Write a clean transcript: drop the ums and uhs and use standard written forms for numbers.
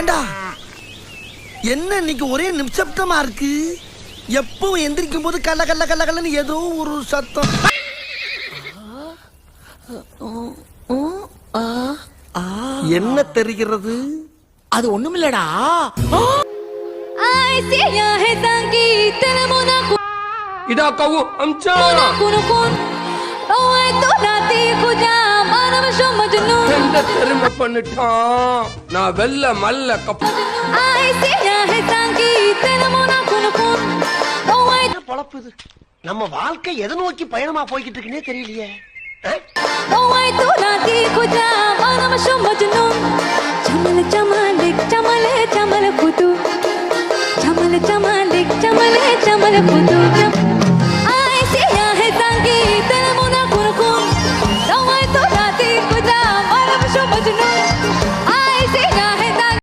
ஏண்டா என்ன இன்னைக்கு ஒரே நிமிஷப்தமா இருக்கு. எப்பவும் எந்திரிக்கும் போது கல்ல கல்ல கல்ல கல்லன்னு ஏதோ ஒரு சத்தம். என்ன தெரிகிறது? அது ஒண்ணுமில்லடா. இதா கவு அம்சா என்ன தெரியுமா பண்ணிட்டான்? நான் வெள்ள மல்ல பொழப்புது. நம்ம வாழ்க்கை எதை நோக்கி பயணமா போய்கிட்டு இருக்குன்னே தெரியலையே. चमल चमल चमल